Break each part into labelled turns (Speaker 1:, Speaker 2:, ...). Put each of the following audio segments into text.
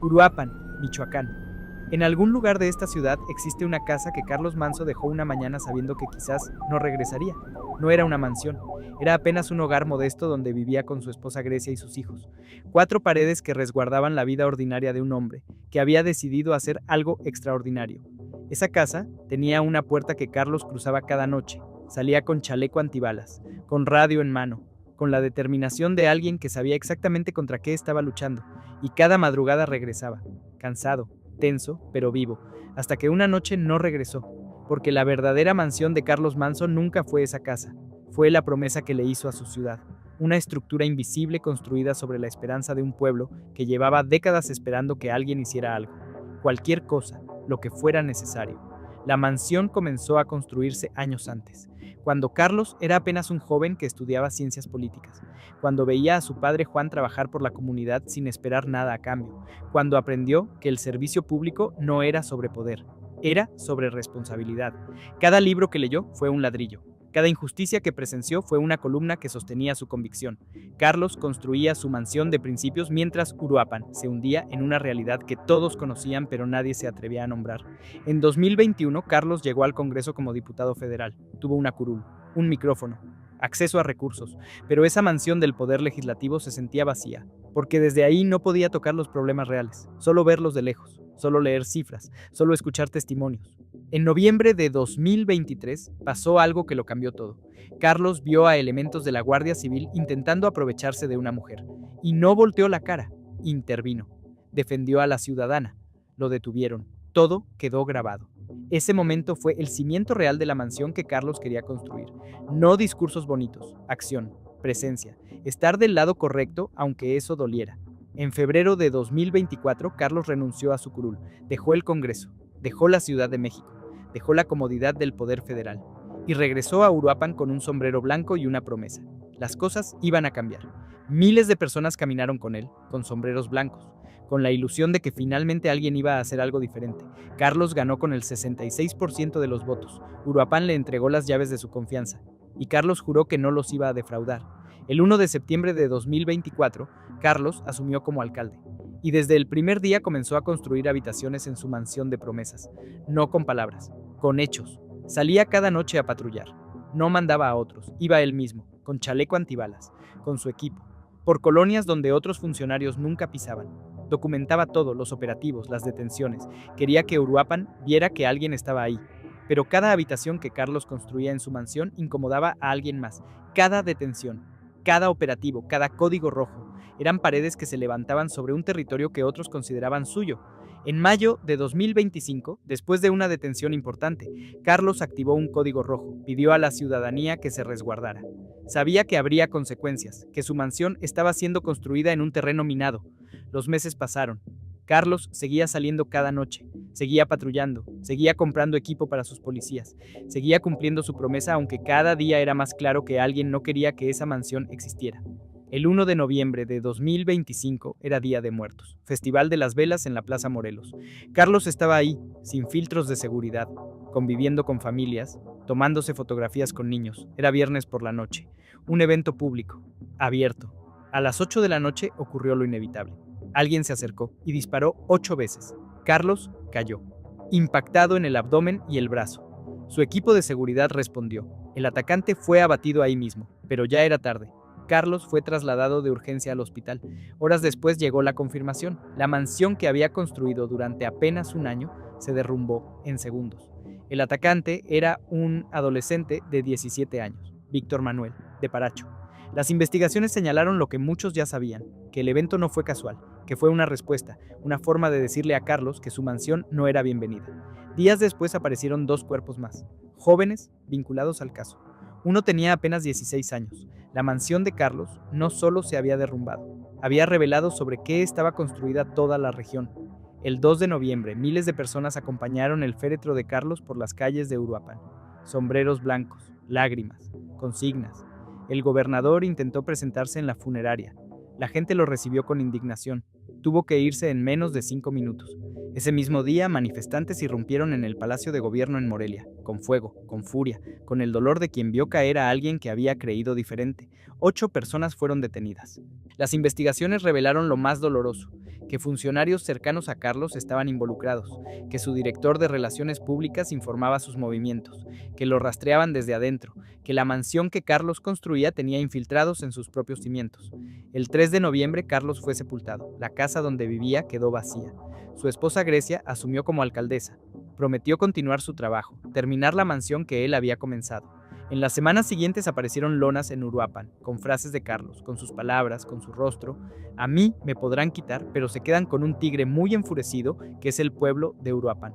Speaker 1: Uruapan, Michoacán. En algún lugar de esta ciudad existe una casa que Carlos Manso dejó una mañana sabiendo que quizás no regresaría. No era una mansión, era apenas un hogar modesto donde vivía con su esposa Grecia y sus hijos. 4 paredes que resguardaban la vida ordinaria de un hombre que había decidido hacer algo extraordinario. Esa casa tenía una puerta que Carlos cruzaba cada noche. Salía con chaleco antibalas, con radio en mano, con la determinación de alguien que sabía exactamente contra qué estaba luchando, y cada madrugada regresaba, cansado, tenso, pero vivo, hasta que una noche no regresó, porque la verdadera mansión de Carlos Manso nunca fue esa casa, fue la promesa que le hizo a su ciudad, una estructura invisible construida sobre la esperanza de un pueblo que llevaba décadas esperando que alguien hiciera algo, cualquier cosa, lo que fuera necesario. La mansión comenzó a construirse años antes, cuando Carlos era apenas un joven que estudiaba ciencias políticas, cuando veía a su padre Juan trabajar por la comunidad sin esperar nada a cambio, cuando aprendió que el servicio público no era sobre poder, era sobre responsabilidad. Cada libro que leyó fue un ladrillo. Cada injusticia que presenció fue una columna que sostenía su convicción. Carlos construía su mansión de principios mientras Uruapan se hundía en una realidad que todos conocían pero nadie se atrevía a nombrar. En 2021, Carlos llegó al Congreso como diputado federal. Tuvo una curul, un micrófono, acceso a recursos, pero esa mansión del poder legislativo se sentía vacía, porque desde ahí no podía tocar los problemas reales, solo verlos de lejos, solo leer cifras, solo escuchar testimonios. En noviembre de 2023 pasó algo que lo cambió todo. Carlos vio a elementos de la Guardia Civil intentando aprovecharse de una mujer, y no volteó la cara, intervino, defendió a la ciudadana, lo detuvieron, todo quedó grabado. Ese momento fue el cimiento real de la mansión que Carlos quería construir. No discursos bonitos, acción, presencia, estar del lado correcto aunque eso doliera. En febrero de 2024, Carlos renunció a su curul, dejó el Congreso, dejó la Ciudad de México, dejó la comodidad del poder federal y regresó a Uruapan con un sombrero blanco y una promesa. Las cosas iban a cambiar. Miles de personas caminaron con él, con sombreros blancos, con la ilusión de que finalmente alguien iba a hacer algo diferente. Carlos ganó con el 66% de los votos. Uruapan le entregó las llaves de su confianza y Carlos juró que no los iba a defraudar. El 1 de septiembre de 2024, Carlos asumió como alcalde y desde el primer día comenzó a construir habitaciones en su mansión de promesas, no con palabras, con hechos. Salía cada noche a patrullar, no mandaba a otros, iba él mismo, con chaleco antibalas, con su equipo, por colonias donde otros funcionarios nunca pisaban. Documentaba todo, los operativos, las detenciones. Quería que Uruapan viera que alguien estaba ahí. Pero cada habitación que Carlos construía en su mansión incomodaba a alguien más. Cada detención, cada operativo, cada código rojo, eran paredes que se levantaban sobre un territorio que otros consideraban suyo. En mayo de 2025, después de una detención importante, Carlos activó un código rojo, pidió a la ciudadanía que se resguardara. Sabía que habría consecuencias, que su mansión estaba siendo construida en un terreno minado. Los meses pasaron. Carlos seguía saliendo cada noche, seguía patrullando, seguía comprando equipo para sus policías, seguía cumpliendo su promesa aunque cada día era más claro que alguien no quería que esa mansión existiera. El 1 de noviembre de 2025 era Día de Muertos, Festival de las Velas en la Plaza Morelos. Carlos estaba ahí, sin filtros de seguridad, conviviendo con familias, tomándose fotografías con niños. Era viernes por la noche, un evento público, abierto. A las 8 de la noche ocurrió lo inevitable. Alguien se acercó y disparó 8 veces. Carlos cayó, impactado en el abdomen y el brazo. Su equipo de seguridad respondió. El atacante fue abatido ahí mismo, pero ya era tarde. Carlos fue trasladado de urgencia al hospital. Horas después llegó la confirmación. La mansión que había construido durante apenas un año se derrumbó en segundos. El atacante era un adolescente de 17 años, Víctor Manuel, de Paracho. Las investigaciones señalaron lo que muchos ya sabían, que el evento no fue casual, que fue una respuesta, una forma de decirle a Carlos que su mansión no era bienvenida. Días después aparecieron 2 cuerpos más, jóvenes vinculados al caso. Uno tenía apenas 16 años. La mansión de Carlos no solo se había derrumbado, había revelado sobre qué estaba construida toda la región. El 2 de noviembre, miles de personas acompañaron el féretro de Carlos por las calles de Uruapan. Sombreros blancos, lágrimas, consignas. El gobernador intentó presentarse en la funeraria. La gente lo recibió con indignación. Tuvo que irse en menos de 5 minutos. Ese mismo día, manifestantes irrumpieron en el Palacio de Gobierno en Morelia, con fuego, con furia, con el dolor de quien vio caer a alguien que había creído diferente. 8 personas fueron detenidas. Las investigaciones revelaron lo más doloroso, que funcionarios cercanos a Carlos estaban involucrados, que su director de relaciones públicas informaba sus movimientos, que lo rastreaban desde adentro, que la mansión que Carlos construía tenía infiltrados en sus propios cimientos. El 3 de noviembre Carlos fue sepultado. La casa donde vivía quedó vacía. Su esposa Grecia asumió como alcaldesa. Prometió continuar su trabajo, terminar la mansión que él había comenzado. En las semanas siguientes aparecieron lonas en Uruapan, con frases de Carlos, con sus palabras, con su rostro. A mí me podrán quitar, pero se quedan con un tigre muy enfurecido, que es el pueblo de Uruapan.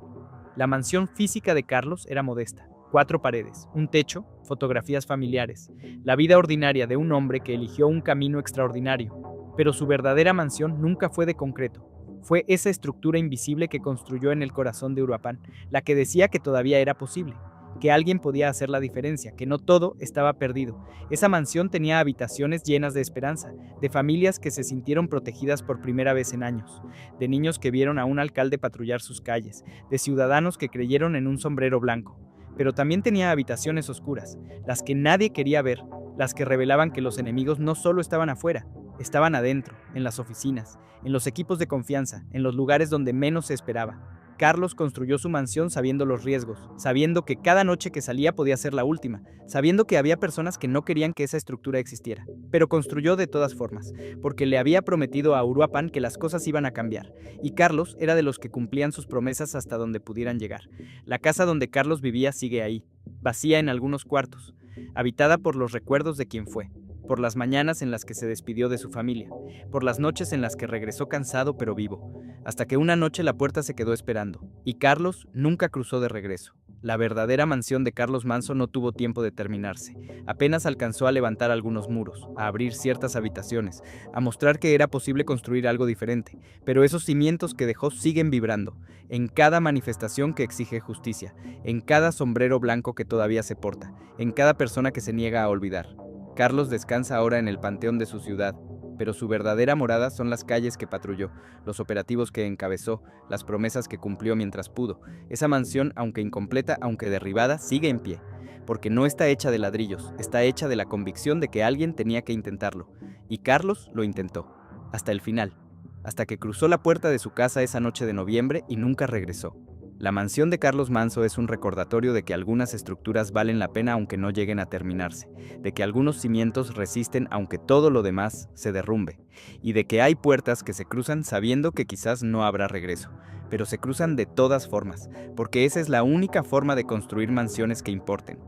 Speaker 1: La mansión física de Carlos era modesta. 4 paredes, un techo, fotografías familiares. La vida ordinaria de un hombre que eligió un camino extraordinario. Pero su verdadera mansión nunca fue de concreto. Fue esa estructura invisible que construyó en el corazón de Uruapan, la que decía que todavía era posible, que alguien podía hacer la diferencia, que no todo estaba perdido. Esa mansión tenía habitaciones llenas de esperanza, de familias que se sintieron protegidas por primera vez en años, de niños que vieron a un alcalde patrullar sus calles, de ciudadanos que creyeron en un sombrero blanco. Pero también tenía habitaciones oscuras, las que nadie quería ver, las que revelaban que los enemigos no solo estaban afuera, estaban adentro, en las oficinas, en los equipos de confianza, en los lugares donde menos se esperaba. Carlos construyó su mansión sabiendo los riesgos, sabiendo que cada noche que salía podía ser la última, sabiendo que había personas que no querían que esa estructura existiera. Pero construyó de todas formas, porque le había prometido a Uruapan que las cosas iban a cambiar, y Carlos era de los que cumplían sus promesas hasta donde pudieran llegar. La casa donde Carlos vivía sigue ahí, vacía en algunos cuartos, habitada por los recuerdos de quien fue, por las mañanas en las que se despidió de su familia, por las noches en las que regresó cansado pero vivo, hasta que una noche la puerta se quedó esperando, y Carlos nunca cruzó de regreso. La verdadera mansión de Carlos Manso no tuvo tiempo de terminarse. Apenas alcanzó a levantar algunos muros, a abrir ciertas habitaciones, a mostrar que era posible construir algo diferente, pero esos cimientos que dejó siguen vibrando, en cada manifestación que exige justicia, en cada sombrero blanco que todavía se porta, en cada persona que se niega a olvidar. Carlos descansa ahora en el panteón de su ciudad, pero su verdadera morada son las calles que patrulló, los operativos que encabezó, las promesas que cumplió mientras pudo. Esa mansión, aunque incompleta, aunque derribada, sigue en pie, porque no está hecha de ladrillos, está hecha de la convicción de que alguien tenía que intentarlo. Y Carlos lo intentó, hasta el final, hasta que cruzó la puerta de su casa esa noche de noviembre y nunca regresó. La mansión de Carlos Manso es un recordatorio de que algunas estructuras valen la pena aunque no lleguen a terminarse, de que algunos cimientos resisten aunque todo lo demás se derrumbe, y de que hay puertas que se cruzan sabiendo que quizás no habrá regreso, pero se cruzan de todas formas, porque esa es la única forma de construir mansiones que importen.